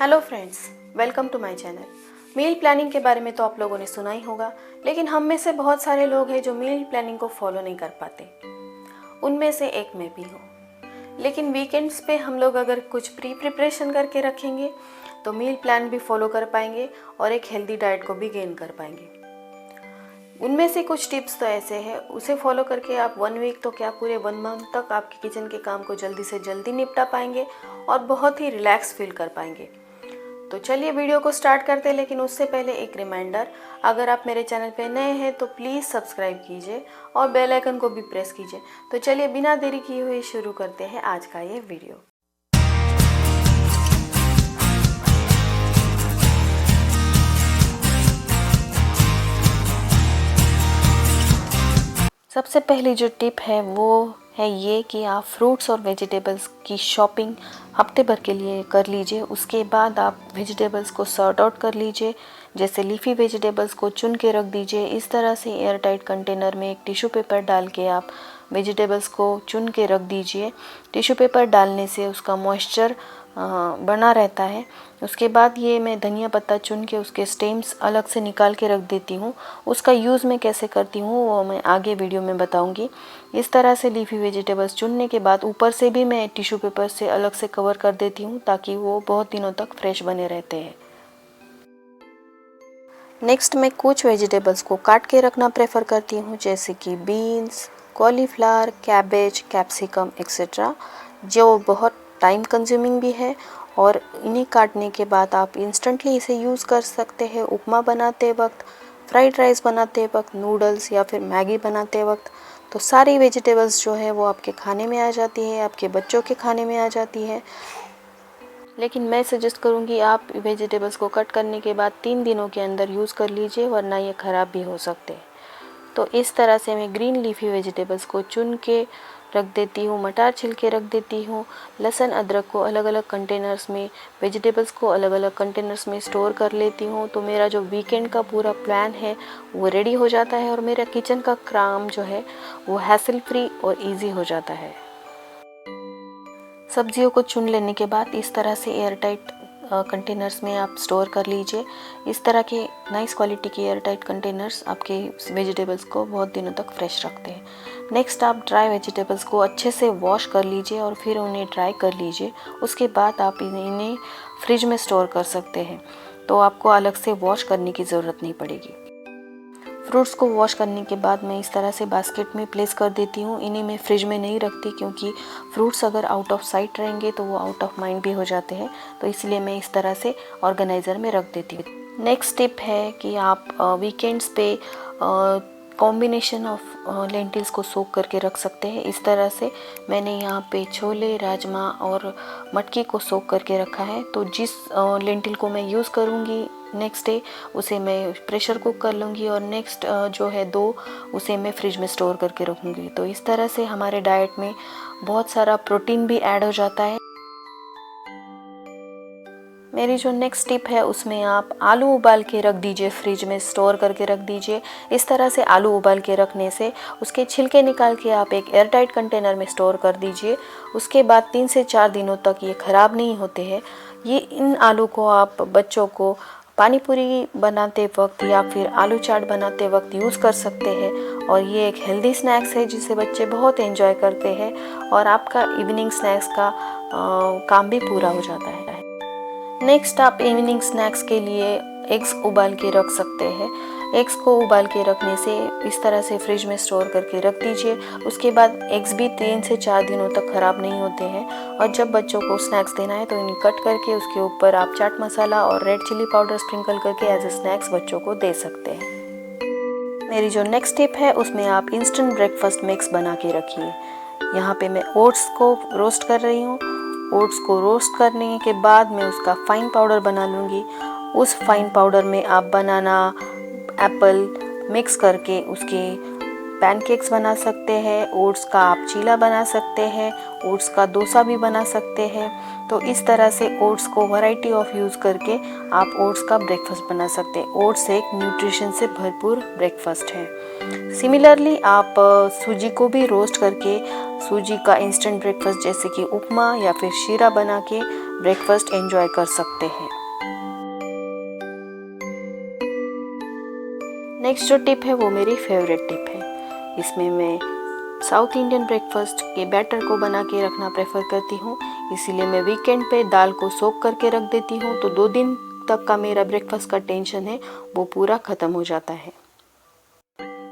Hello friends, welcome to my channel. Meal planning के बारे में तो आप लोगों ने सुना ही होगा, लेकिन हम में से बहुत सारे लोग हैं जो मील प्लानिंग को फॉलो नहीं कर पाते। उनमें से एक मैं भी हूँ। लेकिन वीकेंड्स पे हम लोग अगर कुछ प्रिपरेशन करके रखेंगे तो मील प्लान भी फॉलो कर पाएंगे और एक हेल्दी डाइट को भी गेन कर पाएंगे। उनमें से कुछ टिप्स तो ऐसे हैं, उसे फॉलो करके आप 1 वीक तो क्या पूरे 1 मंथ तक आपके किचन के काम को जल्दी से जल्दी निपटा पाएंगे और बहुत ही रिलैक्स फील कर पाएंगे। तो चलिए वीडियो को स्टार्ट करते हैं, लेकिन उससे पहले एक रिमाइंडर, अगर आप मेरे चैनल पे नए हैं तो प्लीज़ सब्सक्राइब कीजिए और बेल आइकन को भी प्रेस कीजिए। तो चलिए बिना देरी किए हुए शुरू करते हैं आज का ये वीडियो। सबसे पहली जो टिप है वो है ये कि आप फ्रूट्स और वेजिटेबल्स की शॉपिंग हफ्ते भर के लिए कर लीजिए। उसके बाद आप वेजिटेबल्स को सॉर्ट आउट कर लीजिए। जैसे लीफी वेजिटेबल्स को चुन के रख दीजिए। इस तरह से एयर टाइट कंटेनर में एक टिश्यू पेपर डाल के आप वेजिटेबल्स को चुन के रख दीजिए। टिश्यू पेपर डालने से उसका मॉइस्चर बना रहता है। उसके बाद ये मैं धनिया पत्ता चुन के उसके स्टेम्स अलग से निकाल के रख देती हूँ। उसका यूज़ मैं कैसे करती हूँ वो मैं आगे वीडियो में बताऊँगी। इस तरह से लीफी वेजिटेबल्स चुनने के बाद ऊपर से भी मैं टिश्यू पेपर से अलग से कवर कर देती हूँ ताकि वो बहुत दिनों तक फ्रेश बने रहते हैं। नेक्स्ट मैं कुछ वेजिटेबल्स को काट के रखना प्रेफर करती हूँ, जैसे कि beans, cauliflower, cabbage, capsicum etcetera, जो बहुत टाइम कंज्यूमिंग भी है। और इन्हें काटने के बाद आप इंस्टेंटली इसे यूज़ कर सकते हैं उपमा बनाते वक्त, फ्राइड राइस बनाते वक्त, नूडल्स या फिर मैगी बनाते वक्त। तो सारी वेजिटेबल्स जो है वो आपके खाने में आ जाती है, आपके बच्चों के खाने में आ जाती है। लेकिन मैं सजेस्ट करूँगी आप वेजिटेबल्स को कट करने के बाद 3 दिनों के अंदर यूज़ कर लीजिए, वरना ये ख़राब भी हो सकते हैं। तो इस तरह से मैं ग्रीन लीफी वेजिटेबल्स को चुन के रख देती हूँ, मटर छिल के रख देती हूँ, लहसुन अदरक को अलग अलग कंटेनर्स में, वेजिटेबल्स को अलग अलग कंटेनर्स में स्टोर कर लेती हूँ। तो मेरा जो वीकेंड का पूरा प्लान है वो रेडी हो जाता है और मेरा किचन का काम जो है वो हैसल फ्री और इजी हो जाता है। सब्जियों को चुन लेने के बाद इस तरह से एयर टाइट कंटेनर्स में आप स्टोर कर लीजिए। इस तरह के नाइस क्वालिटी के एयर टाइट कंटेनर्स आपके वेजिटेबल्स को बहुत दिनों तक फ्रेश रखते हैं। नेक्स्ट आप ड्राई वेजिटेबल्स को अच्छे से वॉश कर लीजिए और फिर उन्हें ड्राई कर लीजिए। उसके बाद आप इन्हें फ्रिज में स्टोर कर सकते हैं, तो आपको अलग से वॉश करने की ज़रूरत नहीं पड़ेगी। फ्रूट्स को वॉश करने के बाद मैं इस तरह से बास्केट में प्लेस कर देती हूँ। इन्हें मैं फ्रिज में नहीं रखती, क्योंकि फ्रूट्स अगर आउट ऑफ साइट रहेंगे तो वो आउट ऑफ माइंड भी हो जाते हैं। तो इसलिए मैं इस तरह से ऑर्गेनाइज़र में रख देती हूँ। नेक्स्ट टिप है कि आप वीकेंड्स पे कॉम्बिनेशन ऑफ लेंटिल्स को सोक करके रख सकते हैं। इस तरह से मैंने यहाँ पे छोले, राजमा और मटकी को सोक करके रखा है। तो जिस लेंटिल को मैं यूज़ करूँगी नेक्स्ट डे उसे मैं प्रेशर कुक कर लूँगी और नेक्स्ट जो है 2 उसे मैं फ्रिज में स्टोर करके रखूँगी। तो इस तरह से हमारे डाइट में बहुत सारा प्रोटीन भी ऐड हो जाता है। मेरी जो नेक्स्ट टिप है उसमें आप आलू उबाल के रख दीजिए, फ्रिज में स्टोर करके रख दीजिए। इस तरह से आलू उबाल के रखने से उसके छिलके निकाल के आप एक एयर टाइट कंटेनर में स्टोर कर दीजिए। उसके बाद 3 से 4 दिनों तक ये ख़राब नहीं होते हैं। इन आलू को आप बच्चों को पानी पूरी बनाते वक्त या फिर आलू चाट बनाते वक्त यूज़ कर सकते हैं। और ये एक हेल्दी स्नैक्स है जिसे बच्चे बहुत एंजॉय करते हैं और आपका इवनिंग स्नैक्स का काम भी पूरा हो जाता है। नेक्स्ट आप इवनिंग स्नैक्स के लिए एग्स उबाल के रख सकते हैं। एग्स को उबाल के रखने से इस तरह से फ्रिज में स्टोर करके रख दीजिए। उसके बाद एग्स भी 3 से 4 दिनों तक ख़राब नहीं होते हैं। और जब बच्चों को स्नैक्स देना है तो इन्हें कट करके उसके ऊपर आप चाट मसाला और रेड चिली पाउडर स्प्रिंकल करके एज ए स्नैक्स बच्चों को दे सकते हैं। मेरी जो नेक्स्ट टिप है उसमें आप इंस्टेंट ब्रेकफास्ट मिक्स बना के रखिए। यहाँ पे मैं ओट्स को रोस्ट कर रही हूँ। ओट्स को रोस्ट करने के बाद मैं उसका फाइन पाउडर बना लूँगी। उस फाइन पाउडर में आप बनाना, एप्पल मिक्स करके उसके पैनकेक्स बना सकते हैं। ओट्स का आप चीला बना सकते हैं, ओट्स का डोसा भी बना सकते हैं। तो इस तरह से ओट्स को वैरायटी ऑफ यूज़ करके आप ओट्स का ब्रेकफास्ट बना सकते हैं। ओट्स एक न्यूट्रिशन से भरपूर ब्रेकफास्ट है। सिमिलरली आप सूजी को भी रोस्ट करके सूजी का इंस्टेंट ब्रेकफास्ट जैसे कि उपमा या फिर शीरा बना के ब्रेकफास्ट एंजॉय कर सकते हैं। नेक्स्ट जो टिप है वो मेरी फेवरेट टिप है। इसमें मैं साउथ इंडियन ब्रेकफास्ट के बैटर को बना के रखना प्रेफर करती हूँ, इसीलिए मैं वीकेंड पे दाल को सोक करके रख देती हूँ, तो 2 दिन तक का मेरा ब्रेकफास्ट का टेंशन है वो पूरा ख़त्म हो जाता है।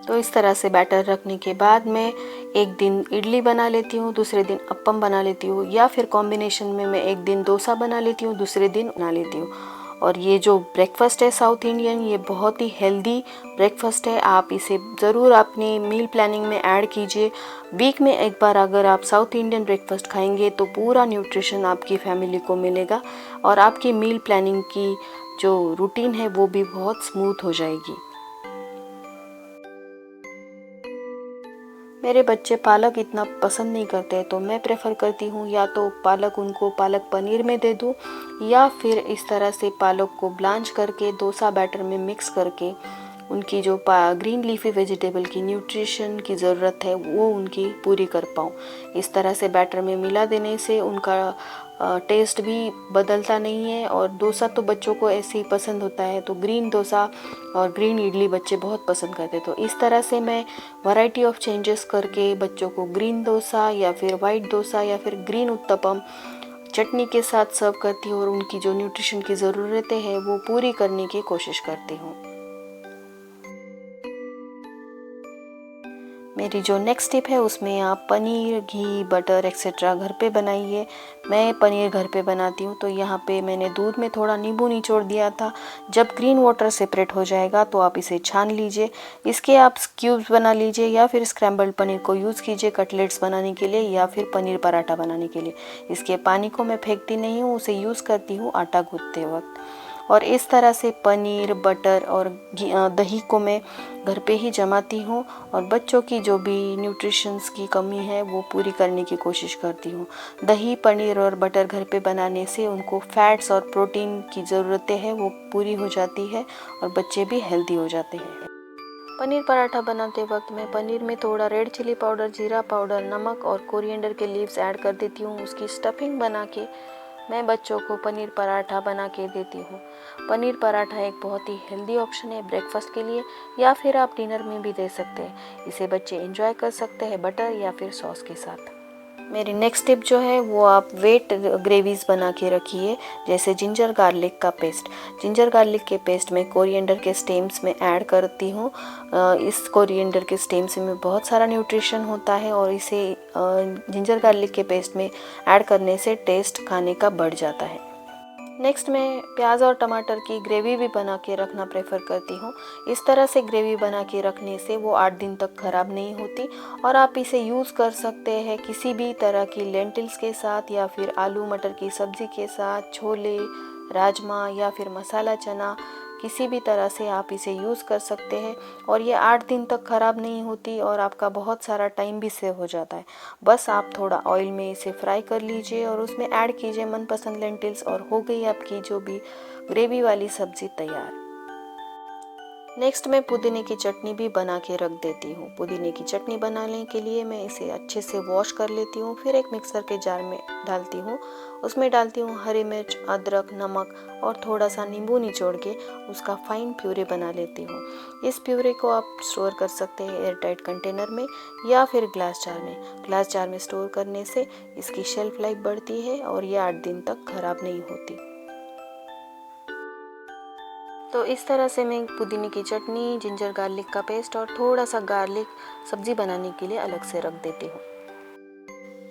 तो इस तरह से बैटर रखने के बाद मैं एक दिन इडली बना लेती हूँ, दूसरे दिन अप्पम बना लेती हूँ, या फिर कॉम्बिनेशन में मैं एक दिन डोसा बना लेती हूँ, दूसरे दिन बना लेती हूँ। और ये जो ब्रेकफास्ट है साउथ इंडियन, ये बहुत ही हेल्दी ब्रेकफास्ट है। आप इसे ज़रूर अपनी मील प्लानिंग में ऐड कीजिए। वीक में एक बार अगर आप साउथ इंडियन ब्रेकफास्ट खाएंगे तो पूरा न्यूट्रिशन आपकी फैमिली को मिलेगा और आपकी मील प्लानिंग की जो रूटीन है वो भी बहुत स्मूथ हो जाएगी। मेरे बच्चे पालक इतना पसंद नहीं करते, तो मैं प्रेफर करती हूँ या तो पालक उनको पालक पनीर में दे दूँ, या फिर इस तरह से पालक को ब्लांच करके डोसा बैटर में मिक्स करके उनकी जो ग्रीन लीफी वेजिटेबल की न्यूट्रिशन की ज़रूरत है वो उनकी पूरी कर पाऊँ। इस तरह से बैटर में मिला देने से उनका टेस्ट भी बदलता नहीं है, और डोसा तो बच्चों को ऐसे ही पसंद होता है, तो ग्रीन डोसा और ग्रीन इडली बच्चे बहुत पसंद करते हैं। तो इस तरह से मैं वैरायटी ऑफ चेंजेस करके बच्चों को ग्रीन डोसा या फिर वाइट डोसा या फिर ग्रीन उत्तपम चटनी के साथ सर्व करती हूँ और उनकी जो न्यूट्रिशन की ज़रूरतें हैं वो पूरी करने की कोशिश करती हूँ। मेरी जो नेक्स्ट टिप है उसमें आप पनीर, घी, बटर एक्सेट्रा घर पे बनाइए। मैं पनीर घर पे बनाती हूँ, तो यहाँ पे मैंने दूध में थोड़ा नींबू निचोड़ दिया था। जब ग्रीन वाटर सेपरेट हो जाएगा तो आप इसे छान लीजिए। इसके आप क्यूब्स बना लीजिए या फिर स्क्रैम्बल्ड पनीर को यूज़ कीजिए कटलेट्स बनाने के लिए या फिर पनीर पराठा बनाने के लिए। इसके पानी को मैं फेंकती नहीं हूँ, उसे यूज़ करती हूँ आटा गूँथते वक्त। और इस तरह से पनीर, बटर और दही को मैं घर पे ही जमाती हूँ और बच्चों की जो भी न्यूट्रिशंस की कमी है वो पूरी करने की कोशिश करती हूँ। दही, पनीर और बटर घर पे बनाने से उनको फैट्स और प्रोटीन की ज़रूरतें हैं वो पूरी हो जाती है और बच्चे भी हेल्दी हो जाते हैं। पनीर पराठा बनाते वक्त मैं पनीर में थोड़ा रेड चिली पाउडर, जीरा पाउडर, नमक और कोरिएंडर के लीव्स ऐड कर देती हूँ। उसकी स्टफिंग बना के मैं बच्चों को पनीर पराठा बना के देती हूँ। पनीर पराठा एक बहुत ही हेल्दी ऑप्शन है ब्रेकफास्ट के लिए, या फिर आप डिनर में भी दे सकते हैं। इसे बच्चे एंजॉय कर सकते हैं बटर या फिर सॉस के साथ। मेरी नेक्स्ट टिप जो है वो आप वेट ग्रेवीज बना के रखिए, जैसे जिंजर गार्लिक का पेस्ट। जिंजर गार्लिक के पेस्ट में कोरिएंडर के स्टेम्स में ऐड करती हूँ। इस कोरिएंडर के स्टेम्स में बहुत सारा न्यूट्रिशन होता है और इसे जिंजर गार्लिक के पेस्ट में ऐड करने से टेस्ट खाने का बढ़ जाता है। नेक्स्ट मैं प्याज और टमाटर की ग्रेवी भी बना के रखना प्रेफर करती हूँ। इस तरह से ग्रेवी बना के रखने से वो 8 दिन तक ख़राब नहीं होती और आप इसे यूज़ कर सकते हैं किसी भी तरह की लेंटिल्स के साथ या फिर आलू मटर की सब्ज़ी के साथ, छोले, राजमा या फिर मसाला चना, किसी भी तरह से आप इसे यूज़ कर सकते हैं और ये 8 दिन तक ख़राब नहीं होती और आपका बहुत सारा टाइम भी सेव हो जाता है। बस आप थोड़ा ऑयल में इसे फ्राई कर लीजिए और उसमें ऐड कीजिए मनपसंद लेंटिल्स और हो गई आपकी जो भी ग्रेवी वाली सब्ज़ी तैयार। नेक्स्ट मैं पुदीने की चटनी भी बना के रख देती हूँ। पुदीने की चटनी बनाने के लिए मैं इसे अच्छे से वॉश कर लेती हूँ, फिर एक मिक्सर के जार में डालती हूँ। उसमें डालती हूँ हरी मिर्च, अदरक, नमक और थोड़ा सा नींबू निचोड़ के उसका फाइन प्यूरे बना लेती हूँ। इस प्यूरे को आप स्टोर कर सकते हैं एयरटाइट कंटेनर में या फिर ग्लास जार में। ग्लास जार में स्टोर करने से इसकी शेल्फ लाइफ बढ़ती है और ये 8 दिन तक ख़राब नहीं होती। तो इस तरह से मैं पुदीने की चटनी, जिंजर गार्लिक का पेस्ट और थोड़ा सा गार्लिक सब्ज़ी बनाने के लिए अलग से रख देती हूँ।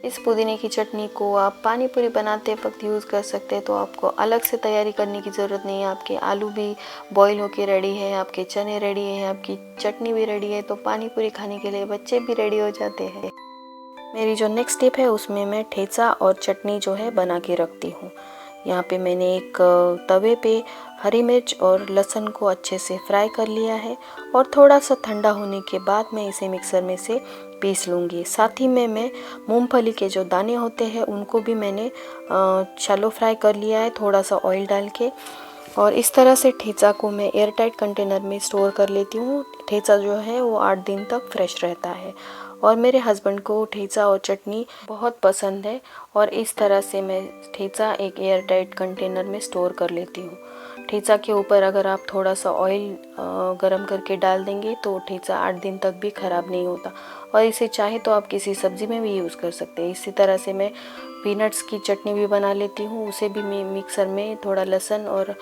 इस पुदीने की चटनी को आप पानी पूरी बनाते वक्त यूज़ कर सकते हैं, तो आपको अलग से तैयारी करने की ज़रूरत नहीं है। आपके आलू भी बॉईल होके रेडी है, आपके चने रेडी हैं, आपकी चटनी भी रेडी है, तो पानी पूरी खाने के लिए बच्चे भी रेडी हो जाते हैं। मेरी जो नेक्स्ट टिप है उसमें मैं ठेचा और चटनी जो है बना के रखती हूँ। यहाँ पे मैंने एक तवे पे हरी मिर्च और लहसुन को अच्छे से फ्राई कर लिया है और थोड़ा सा ठंडा होने के बाद मैं इसे मिक्सर में से पीस लूँगी। साथ ही में मैं मूंगफली के जो दाने होते हैं उनको भी मैंने शैलो फ्राई कर लिया है थोड़ा सा ऑयल डाल के, और इस तरह से ठेचा को मैं एयरटाइट कंटेनर में स्टोर कर लेती हूँ। ठेचा जो है वो 8 दिन तक फ्रेश रहता है और मेरे हस्बैंड को ठेचा और चटनी बहुत पसंद है और इस तरह से मैं ठेचा एक एयर टाइट कंटेनर में स्टोर कर लेती हूँ। ठेचा के ऊपर अगर आप थोड़ा सा ऑयल गरम करके डाल देंगे तो ठेचा 8 दिन तक भी ख़राब नहीं होता और इसे चाहे तो आप किसी सब्ज़ी में भी यूज़ कर सकते हैं। इसी तरह से मैं पीनट्स की चटनी भी बना लेती हूँ। उसे भी मैं मिक्सर में थोड़ा लहसुन और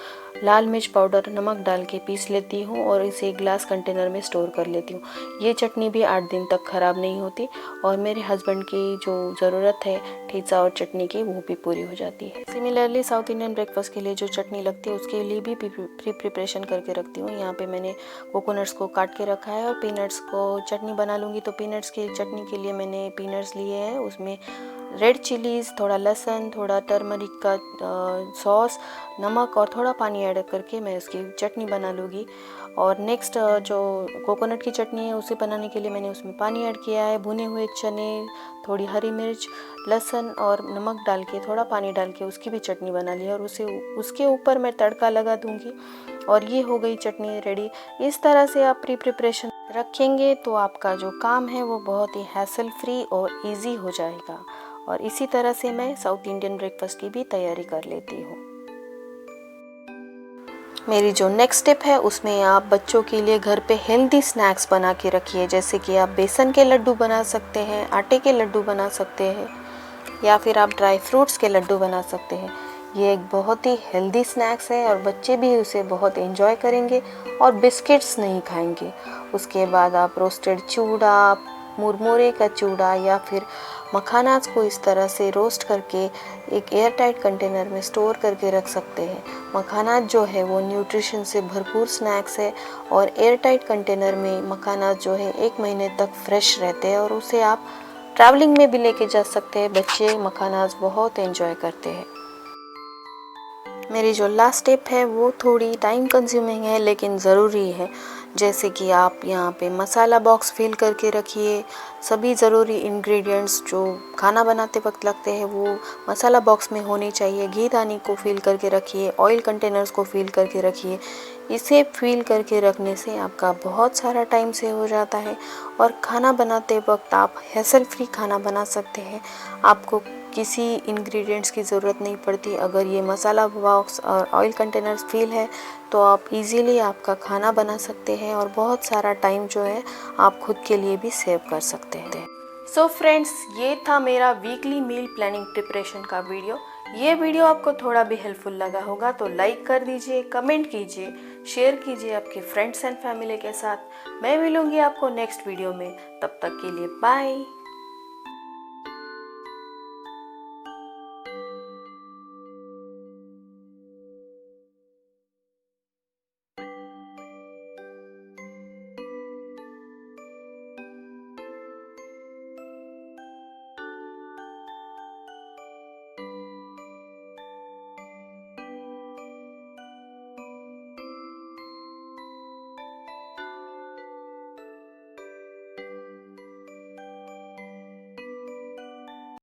लाल मिर्च पाउडर नमक डाल के पीस लेती हूँ और इसे एक ग्लास कंटेनर में स्टोर कर लेती हूँ। ये चटनी भी 8 दिन तक ख़राब नहीं होती और मेरे हस्बैंड की जो ज़रूरत है ठेचा और चटनी की वो भी पूरी हो जाती है। सिमिलरली साउथ इंडियन ब्रेकफास्ट के लिए जो चटनी लगती है उसके लिए भी प्रिपरेशन करके रखती हूँ। यहाँ पे मैंने कोकोनट्स को काट के रखा है और पीनट्स को चटनी बना लूँगी तो पीनट्स की चटनी के लिए मैंने पीनट्स लिए हैं, उसमें रेड चिलीज़, थोड़ा लहसुन, थोड़ा टर्मरिक का सॉस, नमक और थोड़ा पानी ऐड करके मैं इसकी चटनी बना लूँगी। और नेक्स्ट जो कोकोनट की चटनी है उसे बनाने के लिए मैंने उसमें पानी ऐड किया है। भुने हुए चने, थोड़ी हरी मिर्च, लहसुन और नमक डाल के थोड़ा पानी डाल के उसकी भी चटनी बना ली और उसके ऊपर मैं तड़का लगा दूँगी और ये हो गई चटनी रेडी। इस तरह से आप प्रिपरेशन रखेंगे तो आपका जो काम है वो बहुत ही हैसल फ्री और इजी हो जाएगा। और इसी तरह से मैं साउथ इंडियन ब्रेकफास्ट की भी तैयारी कर लेती हूँ। मेरी जो नेक्स्ट टिप है उसमें आप बच्चों के लिए घर पे हेल्दी स्नैक्स बना के रखिए, जैसे कि आप बेसन के लड्डू बना सकते हैं, आटे के लड्डू बना सकते हैं या फिर आप ड्राई फ्रूट्स के लड्डू बना सकते हैं। ये एक बहुत ही हेल्दी स्नैक्स है और बच्चे भी उसे बहुत एंजॉय करेंगे और बिस्किट्स नहीं खाएंगे। उसके बाद आप रोस्टेड चूड़ा, मुरमुरे का चूड़ा या फिर मखानास को इस तरह से रोस्ट करके एक एयर टाइट कंटेनर में स्टोर करके रख सकते हैं। मखानात जो है वो न्यूट्रिशन से भरपूर स्नैक्स है और एयर टाइट कंटेनर में मखानात जो है 1 महीने तक फ्रेश रहते हैं और उसे आप ट्रैवलिंग में भी लेके जा सकते हैं। बच्चे मखानात बहुत एंजॉय करते हैं। मेरी जो लास्ट टिप है वो थोड़ी टाइम कंज्यूमिंग है लेकिन ज़रूरी है, जैसे कि आप यहाँ पे मसाला बॉक्स फिल करके रखिए। सभी ज़रूरी इंग्रेडिएंट्स जो खाना बनाते वक्त लगते हैं वो मसाला बॉक्स में होने चाहिए। घी दानी को फिल करके रखिए, ऑयल कंटेनर्स को फिल करके रखिए। इसे फिल करके रखने से आपका बहुत सारा टाइम सेव हो जाता है और खाना बनाते वक्त आप हैसल फ्री खाना बना सकते हैं। आपको किसी इंग्रेडिएंट्स की ज़रूरत नहीं पड़ती। अगर ये मसाला बॉक्स और ऑयल कंटेनर्स फिल है तो आप इजीली आपका खाना बना सकते हैं और बहुत सारा टाइम जो है आप खुद के लिए भी सेव कर सकते हैं। सो फ्रेंड्स, ये था मेरा वीकली मील प्लानिंग प्रिपरेशन का वीडियो। ये वीडियो आपको थोड़ा भी हेल्पफुल लगा होगा तो लाइक कर दीजिए, कमेंट कीजिए, शेयर कीजिए आपके फ्रेंड्स एंड फैमिली के साथ। मैं मिलूंगी आपको नेक्स्ट वीडियो में, तब तक के लिए बाय।